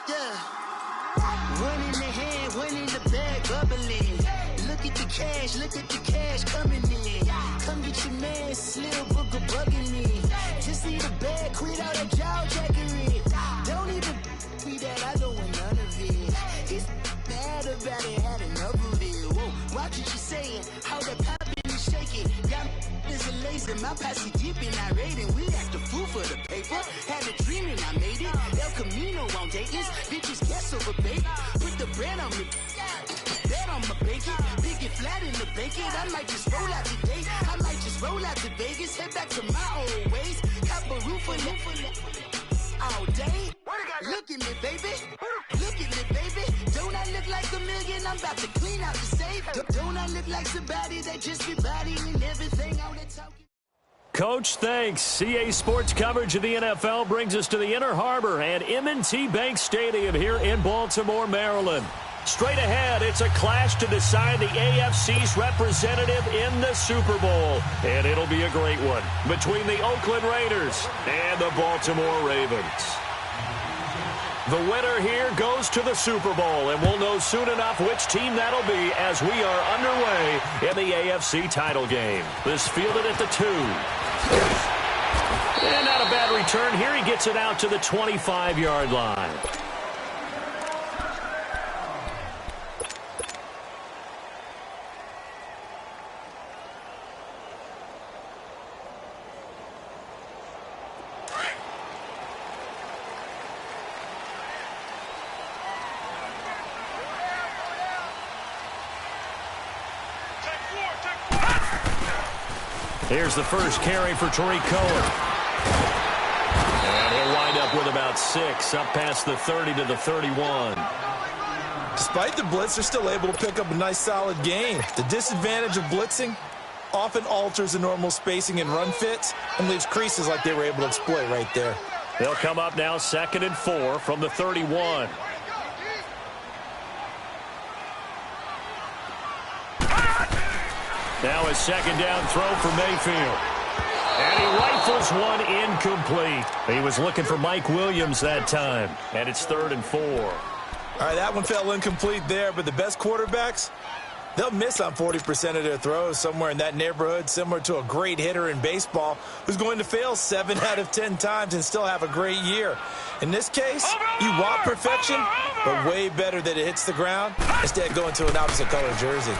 Yeah. One in the hand, one in the bag, bubbling. Look at the cash coming in. Come get your man, Slim Booker bugging me. Just need a bag, quit all that jaw jackery. Don't even be that, I don't want none of it. He's mad about it, had enough of it. Whoa, watch what you saying, how that poppin' and shaking. Got is a laser, my posse deep and I raiding. We act the fool for the paper. Had a dream and I made it. El Camino on Dayton's, bitches guess over baby. Put the bread on me, bet on my bacon. Big it flat in the bacon. I might just roll out today. I might just roll out to Vegas. Head back to my old ways. Cop a roof for all day. Look at me, baby. Look at me, baby. Don't I look like a million? I'm about to clean out the safe. Don't I look like somebody that just be bodying everything on the talking? Coach, thanks. CA Sports coverage of the NFL brings us to the Inner Harbor and M&T Bank Stadium here in Baltimore, Maryland. Straight ahead, it's a clash to decide the AFC's representative in the Super Bowl. And it'll be a great one between the Oakland Raiders and the Baltimore Ravens. The winner here goes to the Super Bowl, and we'll know soon enough which team that'll be as we are underway in the AFC title game. This fielded at the 2. And not a bad return here. He gets it out to the 25-yard line. Here's the first carry for Tariq Cohen. And he'll wind up with about 6, up past the 30 to the 31. Despite the blitz, they're still able to pick up a nice solid gain. The disadvantage of blitzing often alters the normal spacing and run fits and leaves creases like they were able to exploit right there. They'll come up now 2nd and 4 from the 31. Now a second down throw for Mayfield. And he rifles one incomplete. He was looking for Mike Williams that time. And it's 3rd and 4. All right, that one fell incomplete there, but the best quarterbacks, they'll miss on 40% of their throws, somewhere in that neighborhood, similar to a great hitter in baseball who's going to fail 7 out of 10 times and still have a great year. In this case, you want perfection, but way better that it hits the ground instead of going to an opposite color jersey.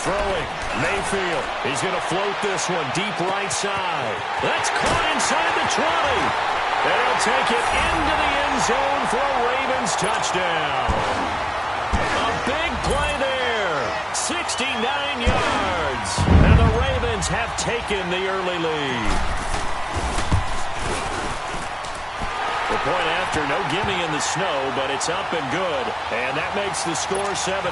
Throwing, Mayfield. He's going to float this one deep right side. That's caught inside the 20. And he'll take it into the end zone for a Ravens touchdown. A big play there. 69 yards. And the Ravens have taken the early lead. The point after, no gimme in the snow, but it's up and good. And that makes the score 7-0.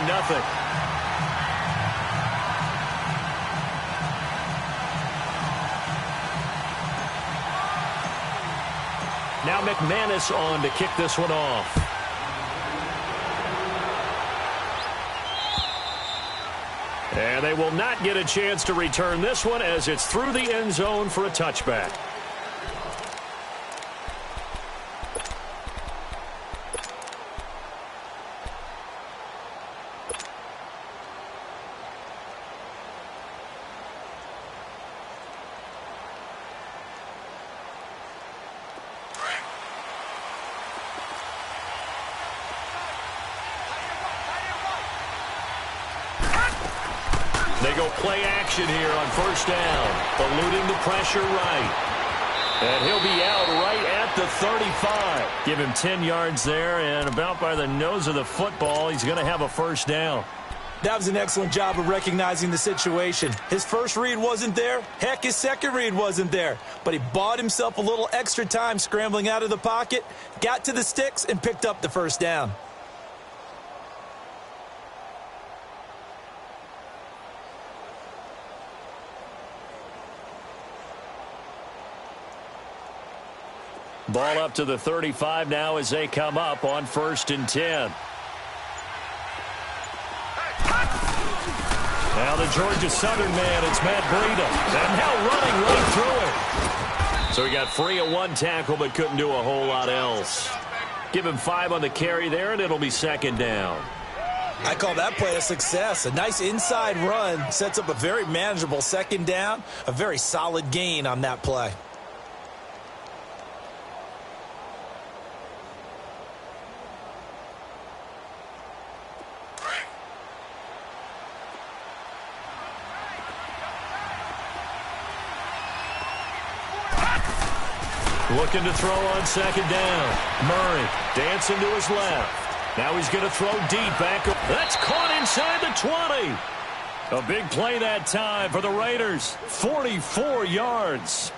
Now McManus on to kick this one off. And they will not get a chance to return this one as it's through the end zone for a touchback. They go play action here on 1st down, eluding the pressure right. And he'll be out right at the 35. Give him 10 yards there, and about by the nose of the football, he's going to have a 1st down. That was an excellent job of recognizing the situation. His first read wasn't there. Heck, his second read wasn't there. But he bought himself a little extra time scrambling out of the pocket, got to the sticks, and picked up the 1st down. Ball up to the 35 now as they come up on 1st and 10. Now the Georgia Southern man, it's Matt Breida. And now running right through it. So he got free of one tackle but couldn't do a whole lot else. Give him 5 on the carry there, and it'll be 2nd down. I call that play a success. A nice inside run sets up a very manageable 2nd down. A very solid gain on that play. Looking to throw on 2nd down. Murray dancing to his left. Now he's going to throw deep back. That's caught inside the 20. A big play that time for the Raiders. 44 yards.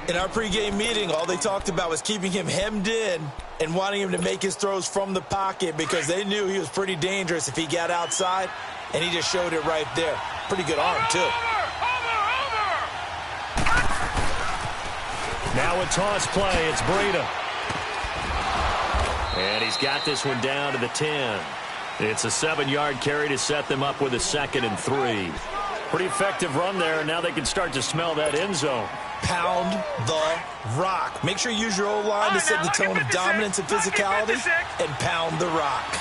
In our pregame meeting, all they talked about was keeping him hemmed in and wanting him to make his throws from the pocket because they knew he was pretty dangerous if he got outside, and he just showed it right there. Pretty good arm, too. Now a toss play. It's Breida. And he's got this one down to the 10. It's a 7-yard carry to set them up with a 2nd and 3. Pretty effective run there, and now they can start to smell that end zone. Pound the rock. Make sure you use your O-line to set the tone of dominance and physicality, and pound the rock.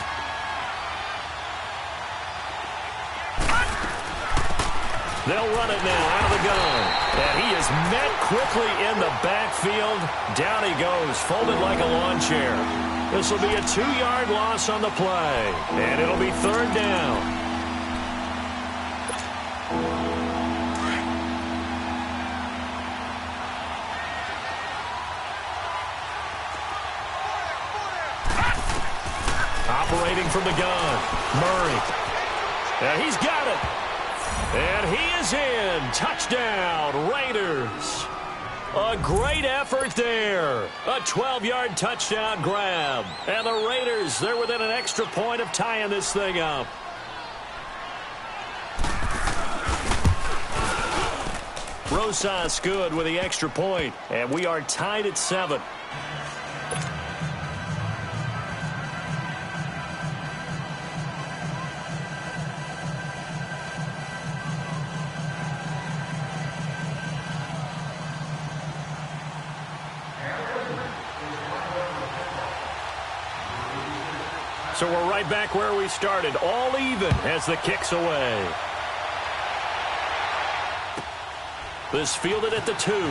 They'll run it now out of the gun. And he is met quickly in the backfield. Down he goes, folded like a lawn chair. This will be a 2-yard loss on the play. And it'll be 3rd down. Operating from the gun. Murray. And he's got it. And he is in. Touchdown, Raiders. A great effort there. A 12-yard touchdown grab. And the Raiders, they're within an extra point of tying this thing up. Rosas good with the extra point. And we are tied at 7. So we're right back where we started, all even as the kick's away. This fielded at the 2. And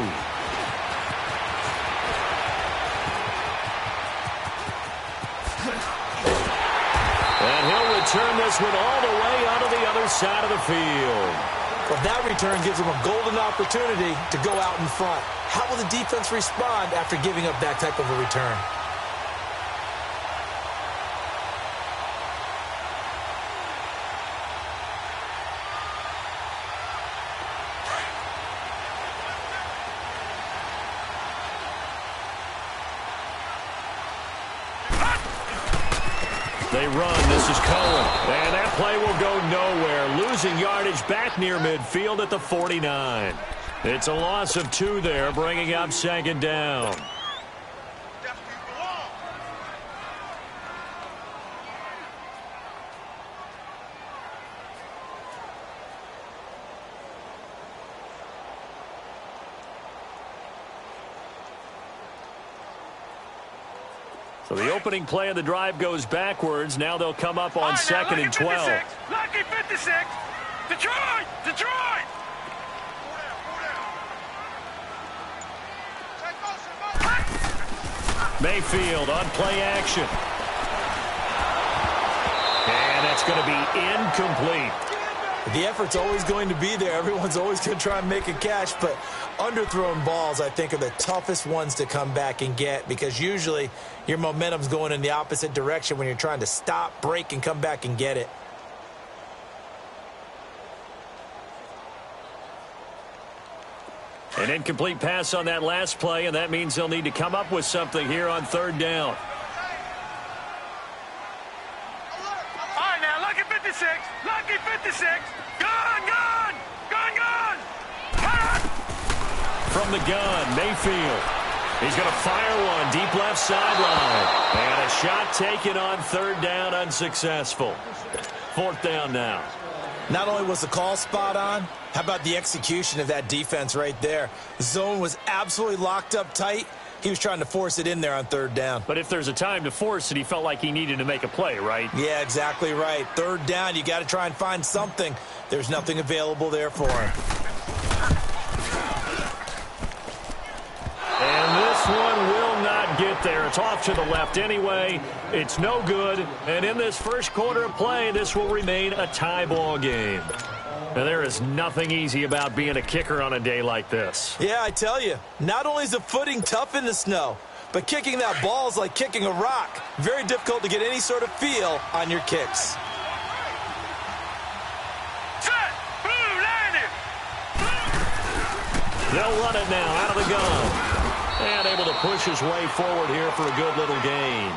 he'll return this one all the way out of the other side of the field. Well, that return gives him a golden opportunity to go out in front. How will the defense respond after giving up that type of a return? They run. This is Cohen. And that play will go nowhere. Losing yardage back near midfield at the 49. It's a loss of 2 there, bringing up 2nd down. So the opening play of the drive goes backwards. Now they'll come up on 2nd and 12. Lucky 56. Detroit! Detroit! Mayfield on play action. And that's going to be incomplete. The effort's always going to be there. Everyone's always going to try and make a catch, but underthrown balls, I think, are the toughest ones to come back and get because usually your momentum's going in the opposite direction when you're trying to stop, break, and come back and get it. An incomplete pass on that last play, and that means they'll need to come up with something here on 3rd down. All right, now, lucky 56. Lucky 56. Gun, gun! Gun, gun! From the gun, Mayfield. He's going to fire one deep left sideline. And a shot taken on third down, unsuccessful. Fourth down now. Not only was the call spot on, how about the execution of that defense right there? The zone was absolutely locked up tight. He was trying to force it in there on third down. But if there's a time to force it, he felt like he needed to make a play, right? Yeah, exactly right. Third down, you got to try and find something. There's nothing available there for him. And this one will not get there. It's off to the left anyway. It's no good. And in this first quarter of play, this will remain a tie ball game. Now, there is nothing easy about being a kicker on a day like this. Yeah, I tell you, not only is the footing tough in the snow, but kicking that ball is like kicking a rock. Very difficult to get any sort of feel on your kicks. Set! Blue, landed! They'll run it now out of the gun. And able to push his way forward here for a good little gain.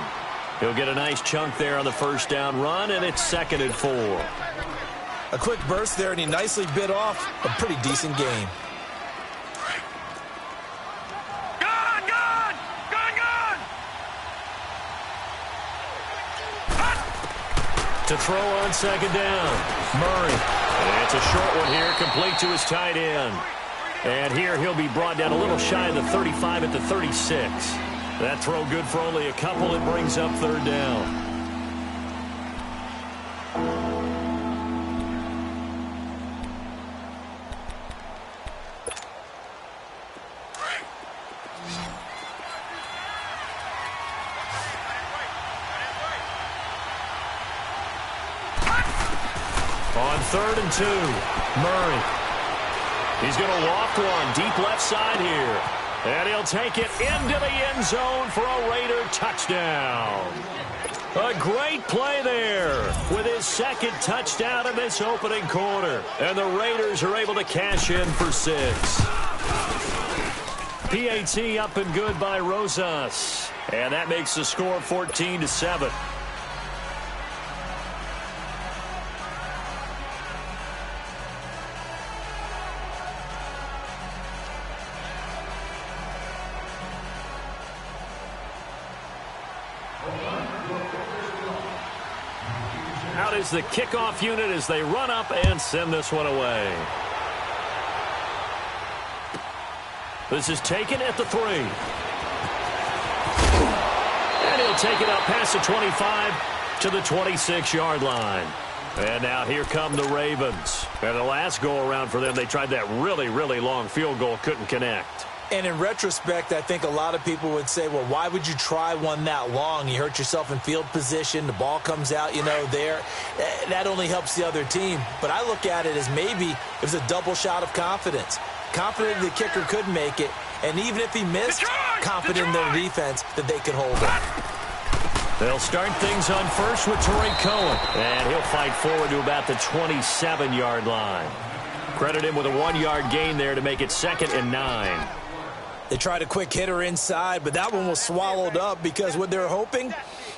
He'll get a nice chunk there on the first down run, and it's 2nd and 4. A quick burst there, and he nicely bit off a pretty decent gain. Gun! Gun! Gun! Gun! To throw on 2nd down. Murray. And it's a short one here, complete to his tight end. And here he'll be brought down a little shy of the 35 at the 36. That throw good for only a couple. It brings up third down. On 3rd and 2, Murray. He's going to loft one deep left side here. And he'll take it into the end zone for a Raider touchdown. A great play there with his 2nd touchdown in this opening quarter. And the Raiders are able to cash in for 6. PAT up and good by Rosas. And that makes the score 14-7. Out is the kickoff unit as they run up and send this one away. This is taken at the 3. And he'll take it out past the 25 to the 26-yard line. And now here come the Ravens. And the last go-around for them, they tried that really, really long field goal, couldn't connect. And in retrospect, I think a lot of people would say, well, why would you try one that long? You hurt yourself in field position. The ball comes out, there. That only helps the other team. But I look at it as maybe it was a double shot of confidence. Confident the kicker could make it. And even if he missed, confident in their defense that they could hold it. They'll start things on first with Torrey Cohen. And he'll fight forward to about the 27-yard line. Credit him with a 1-yard gain there to make it 2nd and 9. They tried a quick hitter inside, but that one was swallowed up because what they're hoping,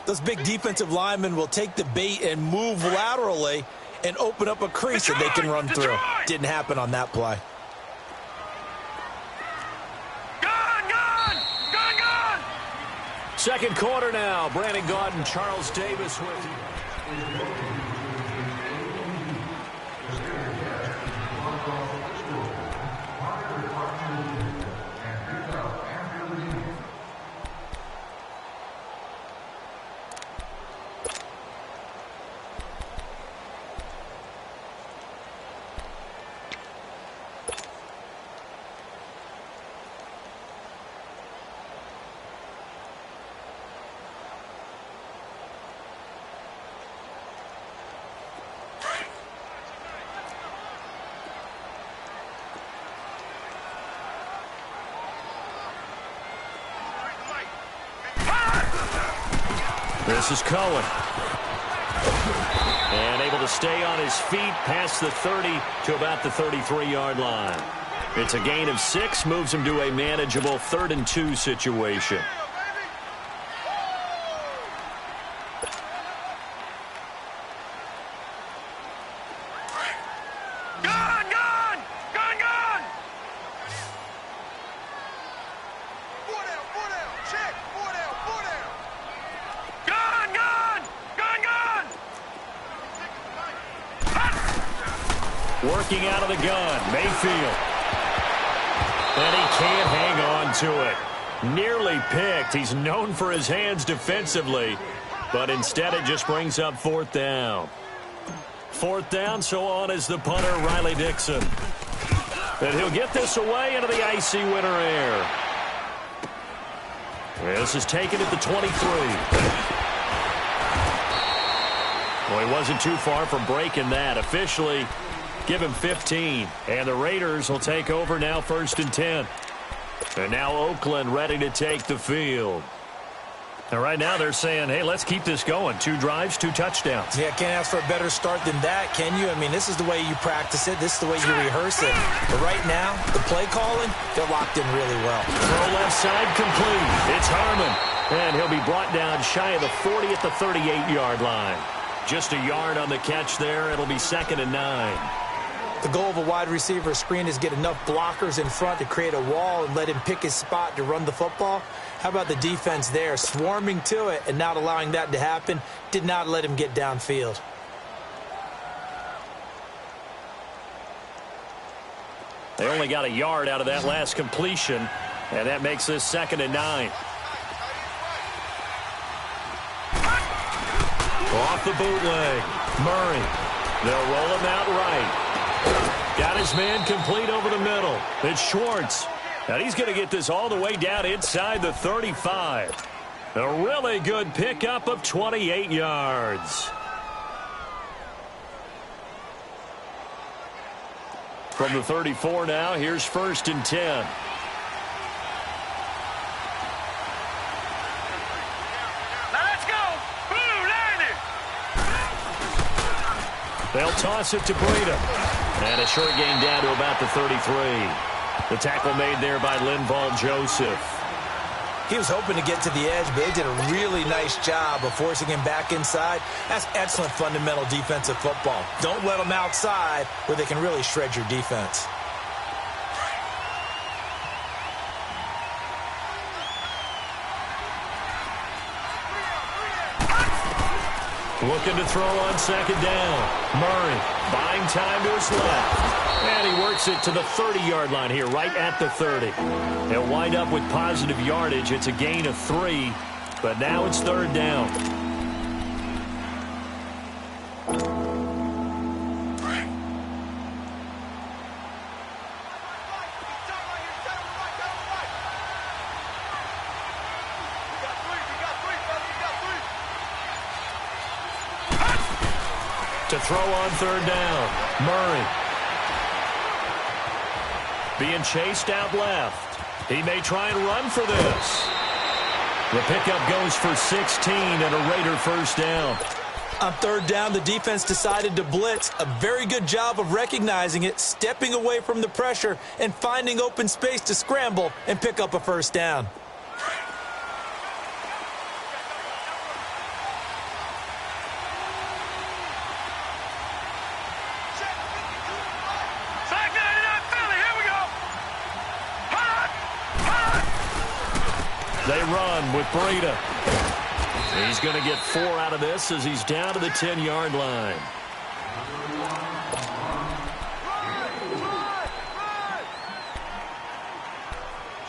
those big defensive linemen will take the bait and move laterally and open up a crease that they can run through. Didn't happen on that play. Gun! Gun! Gun! Gun! 2nd quarter now. Brandon Gaudin, Charles Davis with you. This is Cohen. And able to stay on his feet past the 30 to about the 33-yard line. It's a gain of 6, moves him to a manageable 3rd and 2 situation. Gun! Gun! Gun! Gun! Check. Four down. Gun. Working out of the gun, Mayfield. And he can't hang on to it. Nearly picked. He's known for his hands defensively, but instead it just brings up fourth down. Fourth down, so on is the punter, Riley Dixon. And he'll get this away into the icy winter air. This is taken at the 23. Well, he wasn't too far from breaking that. Officially, give him 15. And the Raiders will take over now, 1st and 10. And now Oakland ready to take the field. And right now they're saying, hey, let's keep this going. 2 drives, 2 touchdowns. Yeah, can't ask for a better start than that, can you? I mean, this is the way you practice it. This is the way you rehearse it. But right now, the play calling, they're locked in really well. Throw left side complete. It's Harmon. And he'll be brought down shy of the 40 at the 38-yard line. Just a yard on the catch there. It'll be 2nd and 9. The goal of a wide receiver screen is get enough blockers in front to create a wall and let him pick his spot to run the football. How about the defense there, swarming to it and not allowing that to happen? Did not let him get downfield. They only got a yard out of that last completion, and that makes this 2nd and 9. Off the bootleg, Murray. They'll roll him out right. Got his man complete over the middle. It's Schwartz. And he's going to get this all the way down inside the 35. A really good pickup of 28 yards. From the 34 now, here's 1st and 10. They'll toss it to Breida. And a short gain down to about the 33. The tackle made there by Linval Joseph. He was hoping to get to the edge, but they did a really nice job of forcing him back inside. That's excellent fundamental defensive football. Don't let them outside where they can really shred your defense. Looking to throw on 2nd down. Murray buying time to his left. And he works it to the 30-yard line here, right at the 30. They'll wind up with positive yardage. It's a gain of 3, but now it's 3rd down. To throw on 3rd down, Murray. Being chased out left. He may try and run for this. The pickup goes for 16 and a Raider 1st down. On 3rd down, the defense decided to blitz. A very good job of recognizing it, stepping away from the pressure, and finding open space to scramble and pick up a 1st down. They run with Breida. He's going to get 4 out of this as he's down to the 10-yard line.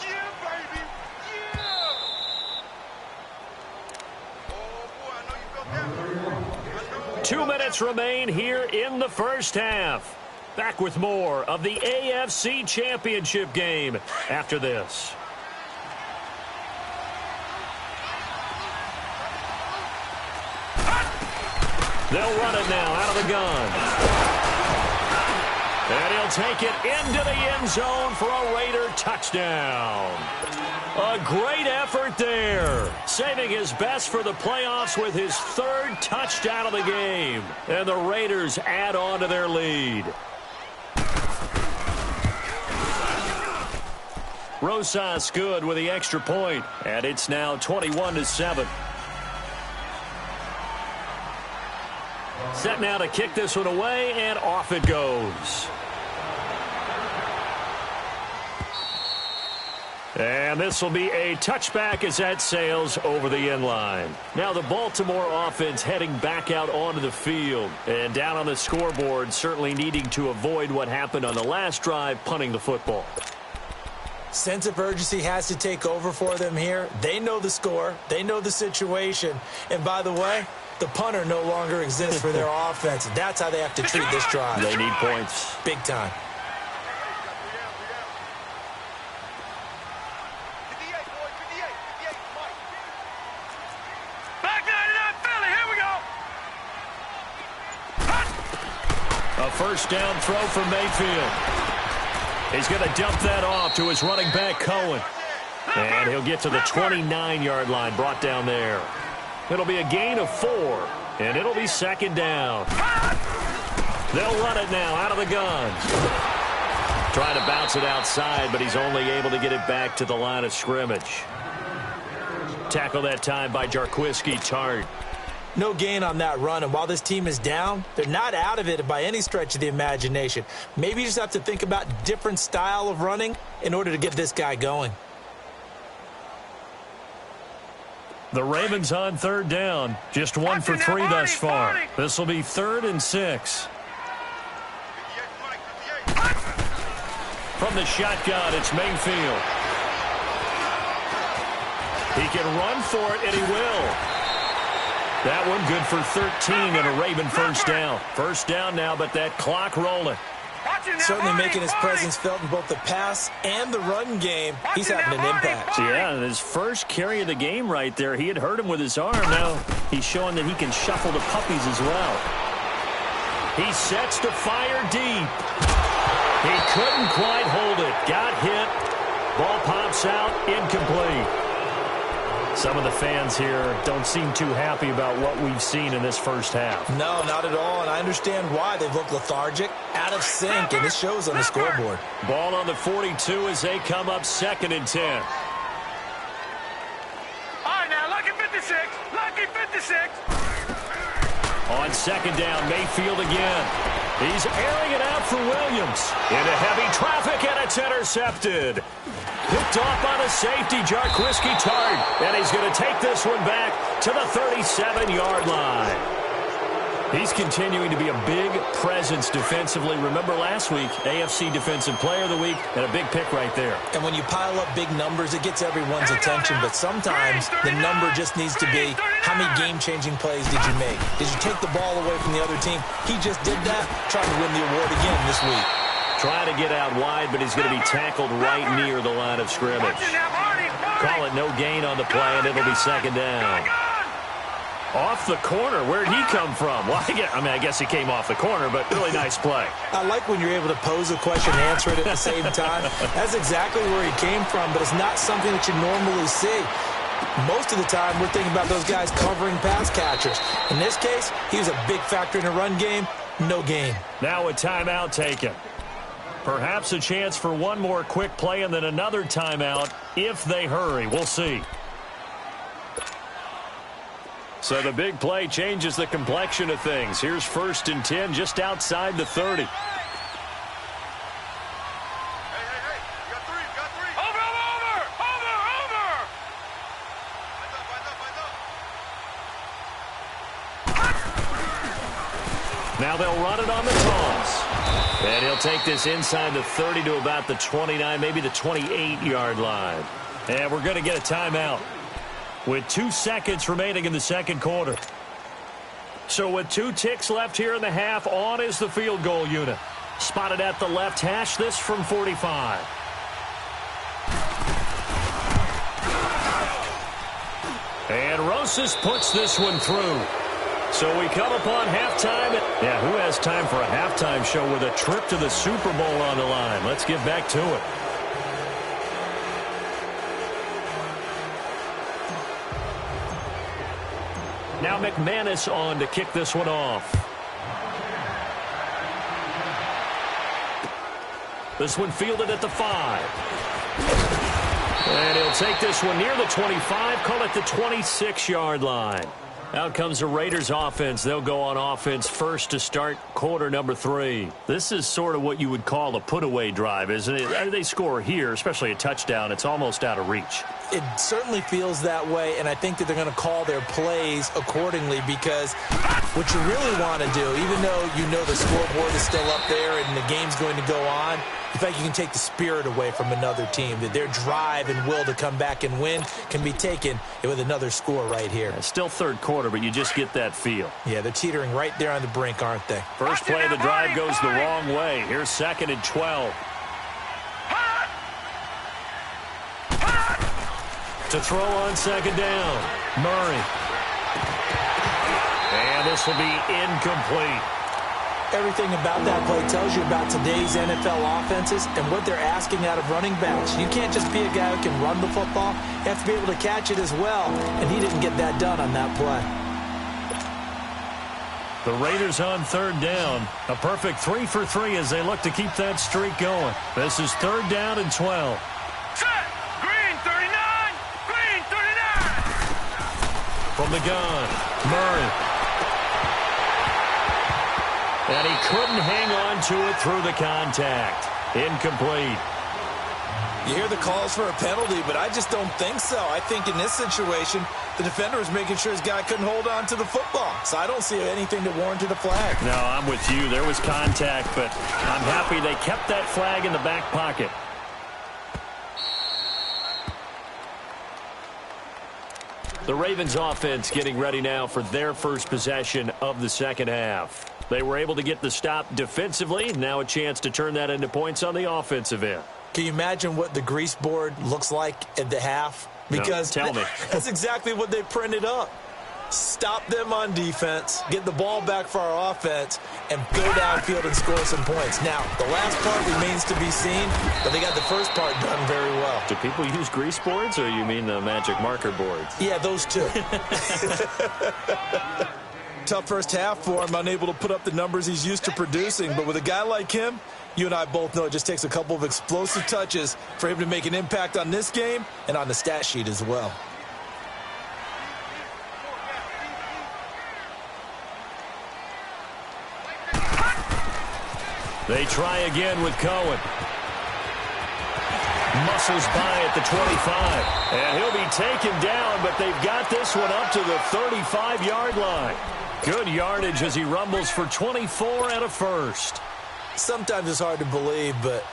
Yeah, baby. Yeah. Oh, boy, I know you felt that. 2 minutes remain here in the 1st half. Back with more of the AFC Championship game after this. They'll run it now out of the gun. And he'll take it into the end zone for a Raider touchdown. A great effort there. Saving his best for the playoffs with his 3rd touchdown of the game. And the Raiders add on to their lead. Rosas good with the extra point. And it's now 21-7. Set now to kick this one away, and off it goes. And this will be a touchback as that sails over the end line. Now the Baltimore offense heading back out onto the field. And down on the scoreboard, certainly needing to avoid what happened on the last drive, punting the football. Sense of urgency has to take over for them here. They know the score. They know the situation. And by the way, the punter no longer exists for their offense. That's how they have to treat this drive. They need points. Big time. A first down throw for Mayfield. He's going to dump that off to his running back, Cohen. And he'll get to the 29-yard line, brought down there. It'll be a gain of 4, and it'll be second down. They'll run it now out of the gun. Trying to bounce it outside, but he's only able to get it back to the line of scrimmage. Tackle that time by Jarquiski Tart. No gain on that run, and while this team is down, they're not out of it by any stretch of the imagination. Maybe you just have to think about different style of running in order to get this guy going. The Ravens on third down. Just 1 for 3 thus far. This will be 3rd and 6. From the shotgun, it's Mayfield. He can run for it, and he will. That one good for 13 and a Raven first down. First down now, but that clock rolling. Certainly making his presence felt in both the pass and the run game. He's having an impact. Yeah, his first carry of the game right there. He had hurt him with his arm. Now he's showing that he can shuffle the puppies as well. He sets to fire deep. He couldn't quite hold it. Got hit. Ball pops out. Incomplete. Some of the fans here don't seem too happy about what we've seen in this first half. No, not at all, and I understand why. They've looked lethargic, out of sync, and this shows on the scoreboard. Ball on the 42 as they come up 2nd and 10. All right, now, lucky 56. Lucky 56. On 2nd down, Mayfield again. He's airing it out for Williams. Into heavy traffic, and it's intercepted. Picked off on a safety, Jarquiski Tart. And he's going to take this one back to the 37-yard line. He's continuing to be a big presence defensively. Remember last week, AFC Defensive Player of the Week, and a big pick right there. And when you pile up big numbers, it gets everyone's attention. But sometimes the number just needs to be, how many game-changing plays did you make? Did you take the ball away from the other team? He just did that, trying to win the award again this week. Trying to get out wide, but he's going to be tackled right near the line of scrimmage. Call it no gain on the play, and it'll be 2nd down. Off the corner. Where'd he come from? Well, I guess he came off the corner, but really nice play. I like when you're able to pose a question and answer it at the same time. That's exactly where he came from, but it's not something that you normally see. Most of the time, we're thinking about those guys covering pass catchers. In this case, he was a big factor in the run game. No gain. Now a timeout taken. Perhaps a chance for one more quick play and then another timeout if they hurry. We'll see. So the big play changes the complexion of things. Here's 1st and 10 just outside the 30. Now they'll run it on the toss. And he'll take this inside the 30 to about the 29, maybe the 28-yard line. And we're going to get a timeout with 2 seconds remaining in the second quarter. So with 2 ticks left here in the half, on is the field goal unit. Spotted at the left hash, this from 45. And Rosas puts this one through. So we come upon halftime. Yeah, who has time for a halftime show with a trip to the Super Bowl on the line? Let's get back to it. Now McManus on to kick this one off. This one fielded at the 5. And he'll take this one near the 25, call it the 26-yard line. Out comes the Raiders offense. They'll go on offense first to start quarter number 3. This is sort of what you would call a put-away drive, isn't it? They score here, especially a touchdown. It's almost out of reach. It certainly feels that way, and I think that they're going to call their plays accordingly, because what you really want to do, even though you know the scoreboard is still up there and the game's going to go on, in fact, you can take the spirit away from another team, that their drive and will to come back and win can be taken with another score right here. It's still third quarter, but you just get that feel. Yeah, they're teetering right there on the brink, aren't they? First play of the drive goes the wrong way. Here's 2nd and 12. To throw on 2nd down, Murray. And this will be incomplete. Everything about that play tells you about today's NFL offenses and what they're asking out of running backs. You can't just be a guy who can run the football. You have to be able to catch it as well, and he didn't get that done on that play. The Raiders on 3rd down. A perfect 3 for 3 as they look to keep that streak going. This is 3rd down and 12. Set! Green 39! Green 39! From the gun, Murray. And he couldn't hang on to it through the contact. Incomplete. You hear the calls for a penalty, but I just don't think so. I think in this situation, the defender was making sure his guy couldn't hold on to the football. So I don't see anything that warranted a flag. No, I'm with you. There was contact, but I'm happy they kept that flag in the back pocket. The Ravens offense getting ready now for their first possession of the second half. They were able to get the stop defensively. Now a chance to turn that into points on the offensive end. Can you imagine what the grease board looks like at the half? Because no, tell me. That's exactly what they printed up. Stop them on defense, get the ball back for our offense, and go downfield and score some points. Now, the last part remains to be seen, but they got the first part done very well. Do people use grease boards, or you mean the magic marker boards? Yeah, those two. Tough first half for him, unable to put up the numbers he's used to producing. But with a guy like him, you and I both know it just takes a couple of explosive touches for him to make an impact on this game and on the stat sheet as well. They try again with Cohen. Muscles by at the 25. And he'll be taken down, but they've got this one up to the 35-yard line. Good yardage as he rumbles for 24 and a first. Sometimes it's hard to believe, but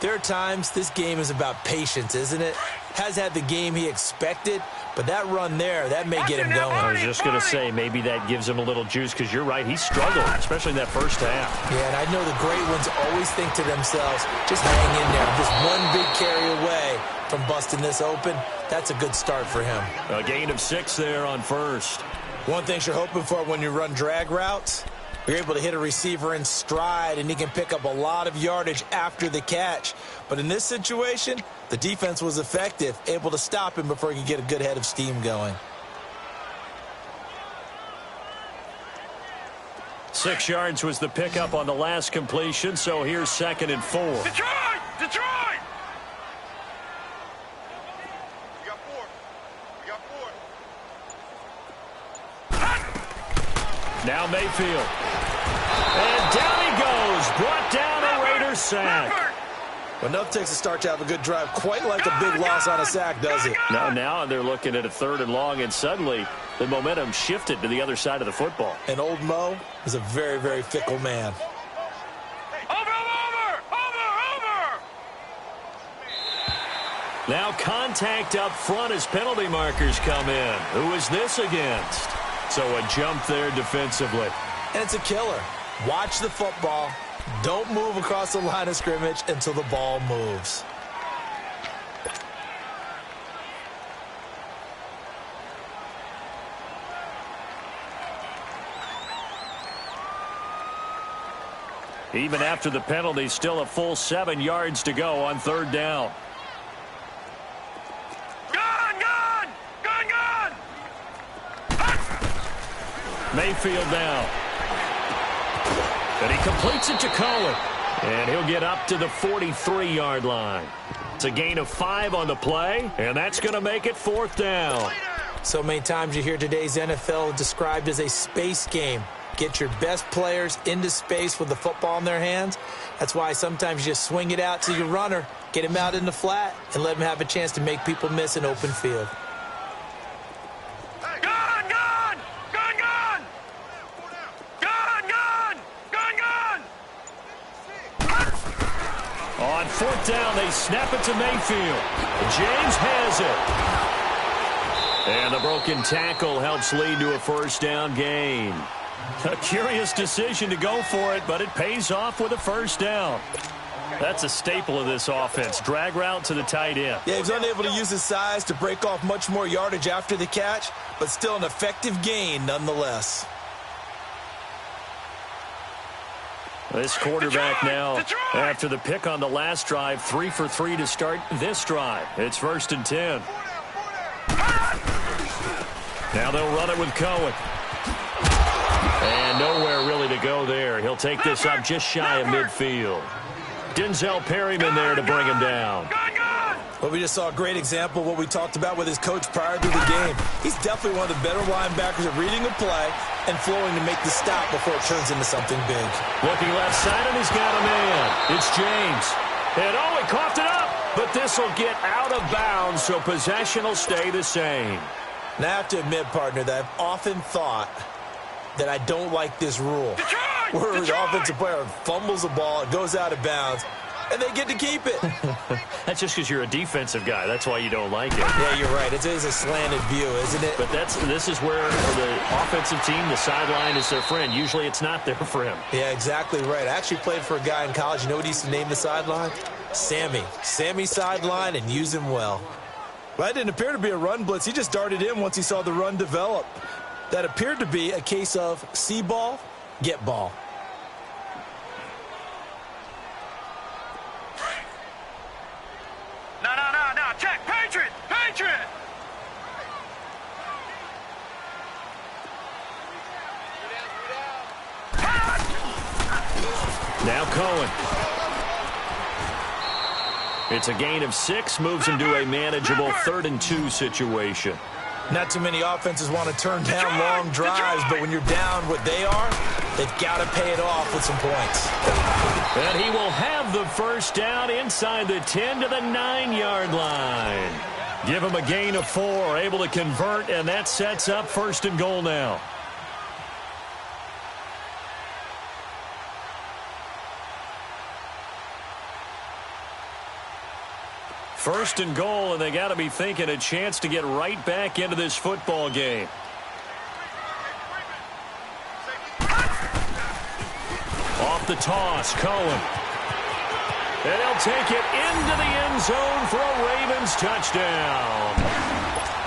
there are times this game is about patience, isn't it? Has had the game he expected, but that run there, that may get him going. I was just going to say, maybe that gives him a little juice, because you're right, he struggled, especially in that first half. Yeah, and I know the great ones always think to themselves, just hang in there. Just one big carry away from busting this open. That's a good start for him. A gain of 6 there on first. One thing you're hoping for when you run drag routes, you're able to hit a receiver in stride, and he can pick up a lot of yardage after the catch. But in this situation, the defense was effective, able to stop him before he could get a good head of steam going. 6 yards was the pickup on the last completion, so here's 2nd and 4. Detroit! Detroit! We got 4. We got 4. Now Mayfield. And down he goes. Brought down a Raiders sack. Well, enough takes a start to have a good drive. Quite like a big loss on a sack, does it? Now they're looking at a 3rd and long, and suddenly the momentum shifted to the other side of the football. And old Mo is a very, very fickle man. Over! Now contact up front as penalty markers come in. Who is this against? So a jump there defensively. And it's a killer. Watch the football. Don't move across the line of scrimmage until the ball moves. Even after the penalty, still a full 7 yards to go on 3rd down. Gun! Mayfield now. And he completes it to Cohen. And he'll get up to the 43-yard line. It's a gain of 5 on the play, and that's going to make it 4th down. So many times you hear today's NFL described as a space game. Get your best players into space with the football in their hands. That's why sometimes you just swing it out to your runner, get him out in the flat, and let him have a chance to make people miss an open field. Gone! Gone! Gone! Gone! Gone! Gone! Gone! Gone! On fourth down, they snap it to Mayfield. James has it. And the broken tackle helps lead to a first down gain. A curious decision to go for it, but it pays off with a first down. That's a staple of this offense. Drag route to the tight end. Yeah, he was unable to use his size to break off much more yardage after the catch, but still an effective gain nonetheless. This quarterback now, after the pick on the last drive, 3 for 3 to start this drive. It's 1st and 10. Now they'll run it with Cohen. And nowhere really to go there. He'll take this up just shy of midfield. Denzel Perryman there to bring him down. Well, we just saw a great example of what we talked about with his coach prior to the game. He's definitely one of the better linebackers at reading a play and flowing to make the stop before it turns into something big. Looking left side, and he's got a man. It's James. And oh, he coughed it up. But this will get out of bounds, so possession will stay the same. Now, I have to admit, partner, that I've often thought that I don't like this rule. Where the offensive player fumbles the ball, it goes out of bounds, and they get to keep it. That's just because you're a defensive guy. That's why you don't like it. Yeah, you're right. It is a slanted view, isn't it? But this is where the offensive team, the sideline, is their friend. Usually it's not there for him. Yeah, exactly right. I actually played for a guy in college. You know what he used to name the sideline? Sammy. Sammy sideline, and use him well. Well, that didn't appear to be a run blitz. He just darted in once he saw the run develop. That appeared to be a case of see ball, get ball. No. Check. Patriot. Now Cohen. It's a gain of 6, moves him to a manageable 3rd and 2 situation. Not too many offenses want to turn down long drives, but when you're down what they are, they've got to pay it off with some points. And he will have the first down inside the 10 to the 9-yard line. Give him a gain of 4, able to convert, and that sets up 1st and goal now. First and goal, and they got to be thinking a chance to get right back into this football game. Off the toss, Cohen. And he'll take it into the end zone for a Ravens touchdown.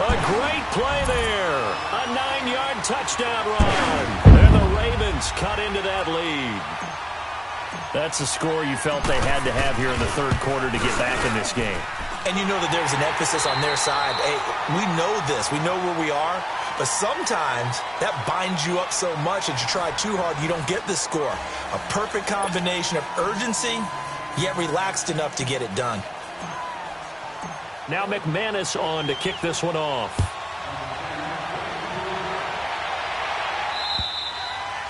A great play there. A 9-yard touchdown run. And the Ravens cut into that lead. That's a score you felt they had to have here in the 3rd quarter to get back in this game. And you know that there's an emphasis on their side. Hey, we know this. We know where we are. But sometimes that binds you up so much that you try too hard, you don't get the score. A perfect combination of urgency, yet relaxed enough to get it done. Now McManus on to kick this one off.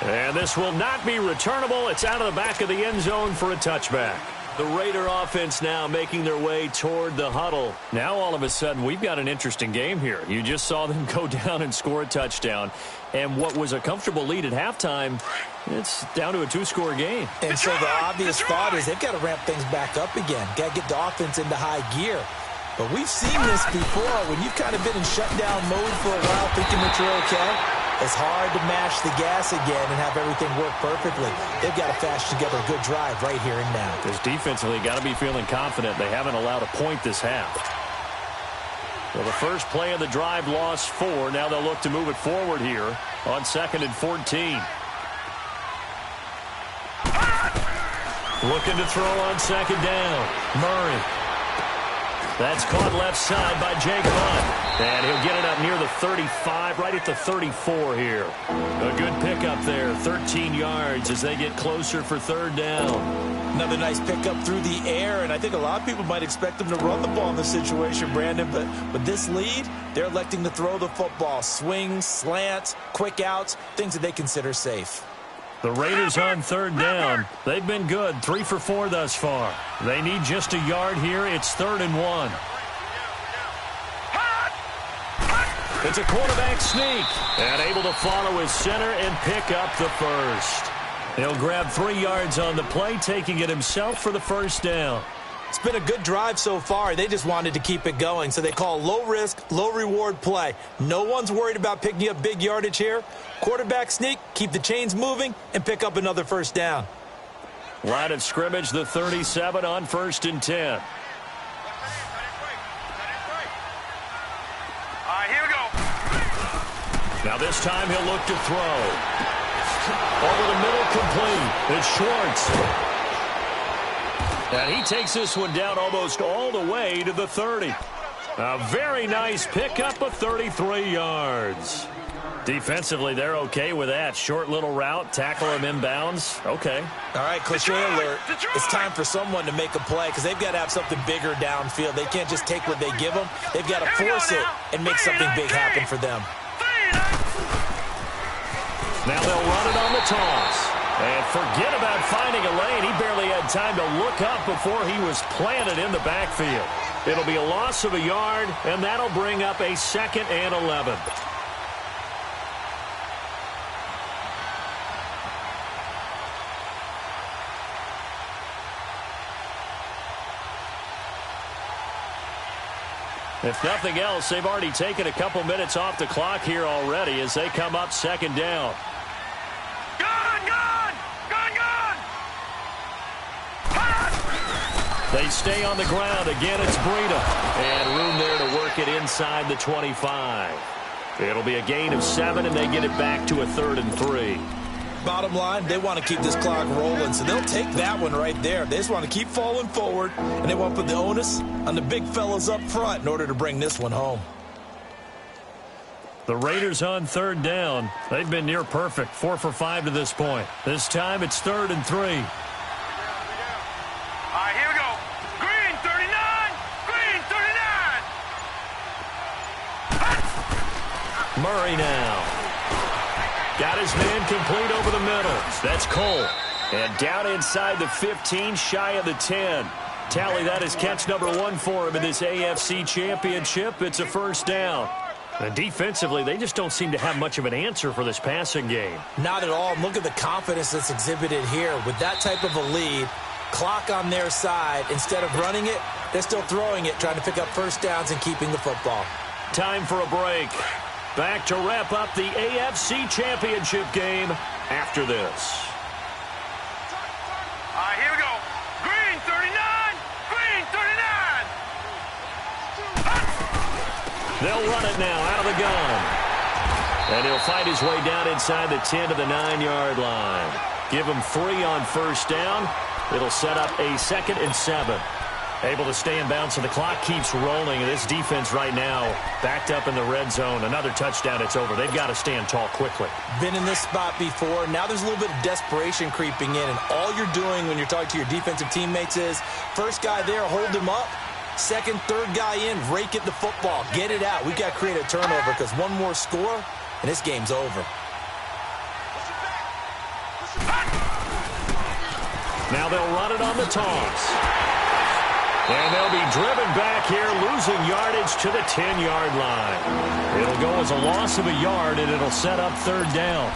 And this will not be returnable. It's out of the back of the end zone for a touchback. The Raider offense now making their way toward the huddle. Now all of a sudden we've got an interesting game here. You just saw them go down and score a touchdown. And what was a comfortable lead at halftime, it's down to a 2-score game. And so the obvious thought is they've got to ramp things back up again. Got to get the offense into high gear. But we've seen this before when you've kind of been in shutdown mode for a while thinking that you're okay. It's hard to mash the gas again and have everything work perfectly. They've got to fashion together a good drive right here and now. Because defensively, got to be feeling confident. They haven't allowed a point this half. Well, the first play of the drive lost 4. Now they'll look to move it forward here on 2nd and 14. Looking to throw on 2nd down. Murray. That's caught left side by Jake Hunt. And he'll get it up near the the 35, right at the 34 here. A good pickup there, 13 yards as they get closer for third down. Another nice pickup through the air, and I think a lot of people might expect them to run the ball in this situation, Brandon, but with this lead, they're electing to throw the football. Swings, slants, quick outs, things that they consider safe. The Raiders on third down. They've been good, 3 for 4 thus far. They need just a yard here. It's 3rd and 1. It's a quarterback sneak, and able to follow his center and pick up the first. He'll grab 3 yards on the play, taking it himself for the first down. It's been a good drive so far. They just wanted to keep it going, so they call low-risk, low-reward play. No one's worried about picking up big yardage here. Quarterback sneak, keep the chains moving, and pick up another first down. Line of scrimmage, the 37 on 1st and 10. All right, here we go. Now this time he'll look to throw. Over the middle, complete. It's Schwartz. And he takes this one down almost all the way to the 30. A very nice pickup of 33 yards. Defensively, they're okay with that. Short little route, tackle him inbounds. Okay. All right, cliche alert. It's time for someone to make a play because they've got to have something bigger downfield. They can't just take what they give them. They've got to force it and make something big happen for them. Now they'll run it on the toss. And forget about finding a lane. He barely had time to look up before he was planted in the backfield. It'll be a loss of a yard, and that'll bring up a 2nd and 11. If nothing else, they've already taken a couple minutes off the clock here already as they come up 2nd down. They stay on the ground. Again, it's Breida. And room there to work it inside the 25. It'll be a gain of 7, and they get it back to a 3rd and 3. Bottom line, they want to keep this clock rolling, so they'll take that one right there. They just want to keep falling forward, and they want to put the onus on the big fellas up front in order to bring this one home. The Raiders on 3rd down. They've been near perfect, 4 for 5 to this point. This time it's 3rd and 3. Murray now. Got his man complete over the middle. That's Cole. And down inside the 15, shy of the 10. Tally, that is catch number 1 for him in this AFC Championship. It's a first down. And defensively, they just don't seem to have much of an answer for this passing game. Not at all. Look at the confidence that's exhibited here. With that type of a lead, clock on their side, instead of running it, they're still throwing it, trying to pick up first downs and keeping the football. Time for a break. Back to wrap up the AFC Championship game after this. All right, here we go. Green 39, green 39. They'll run it now out of the gun. And he'll fight his way down inside the 10 to the 9-yard line. Give him 3 on first down. It'll set up a 2nd and 7. Able to stay in bounds, so the clock keeps rolling. And this defense right now backed up in the red zone. Another touchdown, it's over. They've got to stand tall quickly. Been in this spot before. Now there's a little bit of desperation creeping in. And all you're doing when you're talking to your defensive teammates is, first guy there, hold him up. Second, third guy in, rake at the football. Get it out. We've got to create a turnover because one more score, and this game's over. Now they'll run it on the toss. And they'll be driven back here, losing yardage to the 10-yard line. It'll go as a loss of a yard, and it'll set up 3rd down.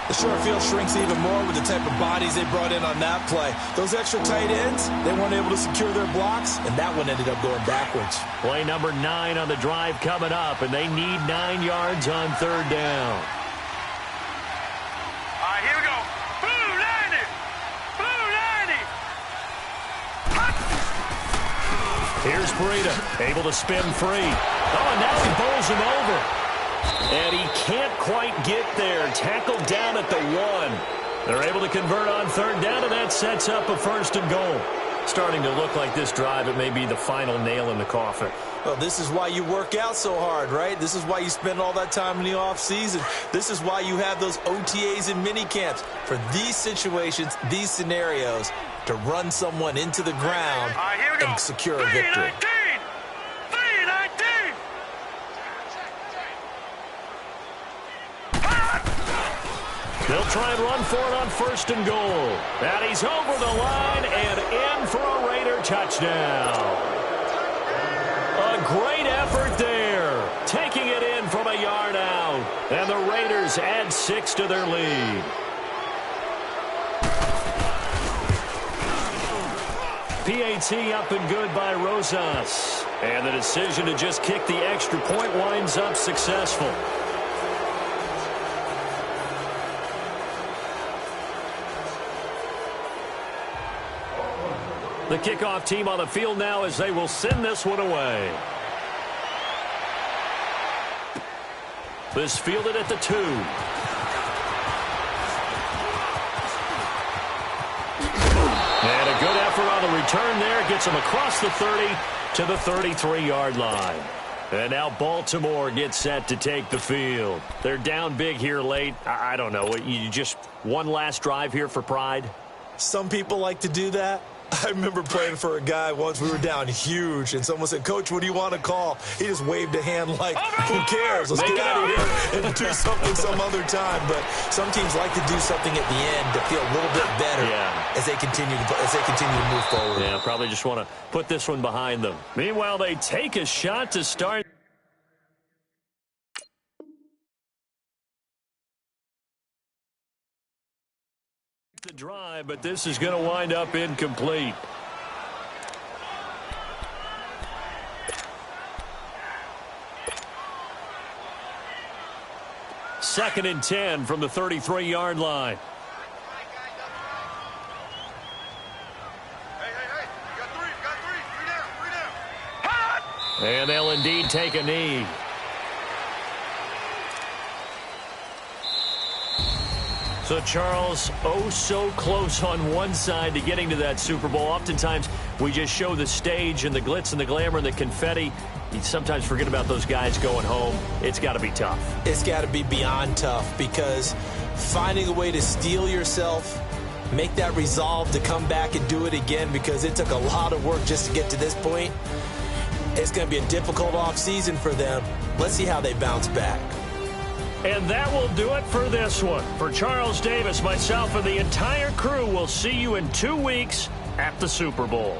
The short field shrinks even more with the type of bodies they brought in on that play. Those extra tight ends, they weren't able to secure their blocks, and that one ended up going backwards. Play number 9 on the drive coming up, and they need 9 yards on 3rd down. All right, here we go. Blue 90. Blue 90. Here's Breida, able to spin free. Oh, and now he bowls him over. And he can't quite get there. Tackled down at the 1. They're able to convert on 3rd down, and that sets up a 1st and goal. starting to look like this drive, it may be the final nail in the coffin. Well, this is why you work out so hard, right? This is why you spend all that time in the offseason. This is why you have those OTAs and mini camps for these situations, these scenarios, to run someone into the ground and secure a victory. 3-19! They'll try and run for it on 1st and goal. And he's over the line and in for a Raider touchdown. A great effort there, taking it in from a yard out. And the Raiders add 6 to their lead. PAT up and good by Rosas. And the decision to just kick the extra point winds up successful. The kickoff team on the field now as they will send this one away. This fielded at the 2. And a good effort on the return there. Gets them across the 30 to the 33-yard line. And now Baltimore gets set to take the field. They're down big here late. I don't know. You just one last drive here for pride? Some people like to do that. I remember playing for a guy once. We were down huge, and someone said, "Coach, what do you want to call?" He just waved a hand like, "Who cares? Let's get out of here and do something some other time." But some teams like to do something at the end to feel a little bit better as they continue to move forward. Yeah, probably just want to put this one behind them. Meanwhile, they take a shot to start. The drive, but this is going to wind up incomplete. Second and 10 from the 33-yard line. Hey, you got three down. And they'll indeed take a knee. So, Charles, oh so close on one side to getting to that Super Bowl. Oftentimes, we just show the stage and the glitz and the glamour and the confetti. You sometimes forget about those guys going home. It's got to be tough. It's got to be beyond tough, because finding a way to steel yourself, make that resolve to come back and do it again, because it took a lot of work just to get to this point. It's going to be a difficult offseason for them. Let's see how they bounce back. And that will do it for this one. For Charles Davis, myself, and the entire crew, we'll see you in 2 weeks at the Super Bowl.